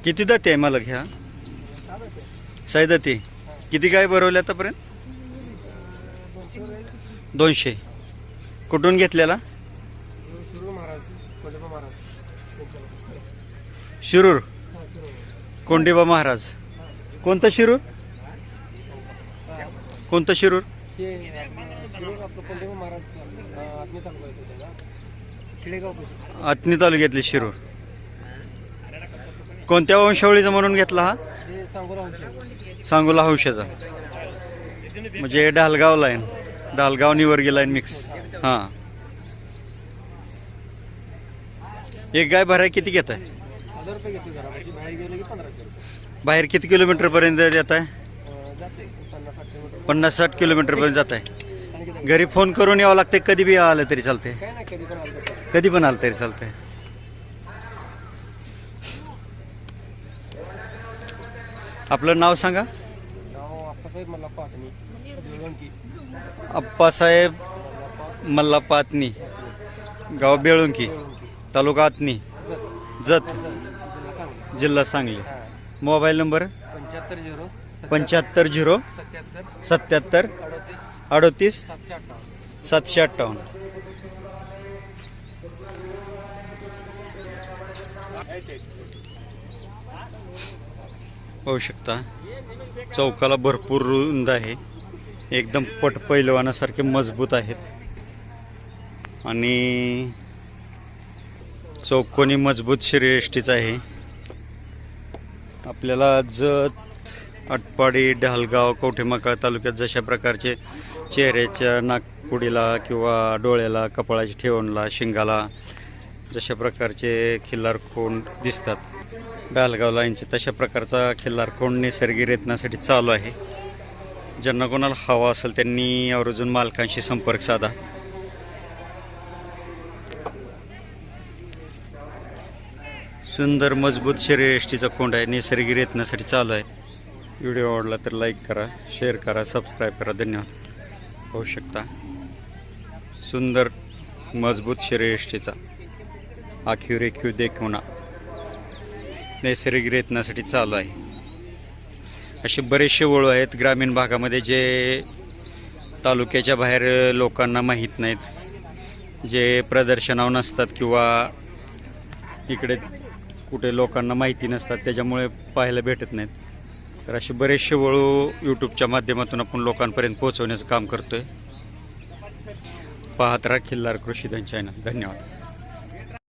किती दाती आहे मला घ्या? साईदाती. किती गाय भरवले आतापर्यंत? 200. कुठून घेतलेला? शिरूर कोंडिबा महाराज. कोणतं शिरूर? कोणतं शिरूर? आत्नी तालुक्यातले शिरूर. कोणत्या वंशावळीचा म्हणून घेतला हा? सांगोला हौशाचा. म्हणजे Dhalgaon line, Dhalgaon Nivargi line mix. हां. एक गाय भराय किती घेत आहे? 1000 रुपये घेतो घरापाशी, बाहेर गेलो की 1500 रुपये. बाहेर किती किलोमीटर पर्यंत देत आहे? जाते 50-60 किलोमीटर पर्यंत जात आहे. घरी फोन करून यावं लागते? कधी बी आलं तरी चालते? काय नाही, कधी पण आलं तर. कधी पण आलं तरी चालतंय. आपलं नाव सांगा. नाव अप्पासाहेब मल्लाप्पा आत्नी, बेळवंकी. अप्पासाहेब मल्लाप्पा आत्नी, गाव बेळुंकी, तालुका आत्नी, जत, जिल्हा सांगली. Mobile number 75 0 77 38 758. पाहू शकता चौकाला भरपूर रुंद आहे, एकदम पट पैलवानासारखे मजबूत आहेत आणि चौकोनी मजबूत शरीरयष्टीचा आहे. आपल्याला जत, आटपाडी, ढालगाव, कवठेमहांकाळ तालुक्यात जशा प्रकारचे चेहऱ्याच्या नाकपुडीला किंवा डोळ्याला, कपाळाच्या ठेवणला, शिंगाला जशा प्रकारचे खिल्लार खोंड दिसतात, ढालगाव लाईनचे तशा प्रकारचा खिल्लार खोंड नैसर्गिक रेतनासाठी चालू आहे. ज्यांना कोणाला हवा असेल त्यांनी आवर्जून मालकांशी संपर्क साधा. सुंदर मजबूत शरीरयष्टीचा खोंड आहे, नैसर्गिक रेतनासाठी चालू आहे. व्हिडिओ आवडला तर लाईक करा, शेअर करा, सबस्क्राईब करा. धन्यवाद. पाहू शकता सुंदर मजबूत शरीरयष्टीचा आखीव रेखीव देखवणा नैसर्गिक रेतनासाठी चालू आहे. असे बरेचसे वळू आहेत ग्रामीण भागामध्ये जे तालुक्याच्या बाहेर लोकांना माहीत नाहीत, जे प्रदर्शनावर नसतात किंवा इकडे कुठे लोकांना माहिती नसतात, त्याच्यामुळे पाहायला भेटत नाहीत. तर असे बरेचसे वळू यूट्यूबच्या माध्यमातून आपण लोकांपर्यंत पोहोचवण्याचं काम करतोय. पाहत राहा खिल्लार कृषीधन चॅनल. धन्यवाद.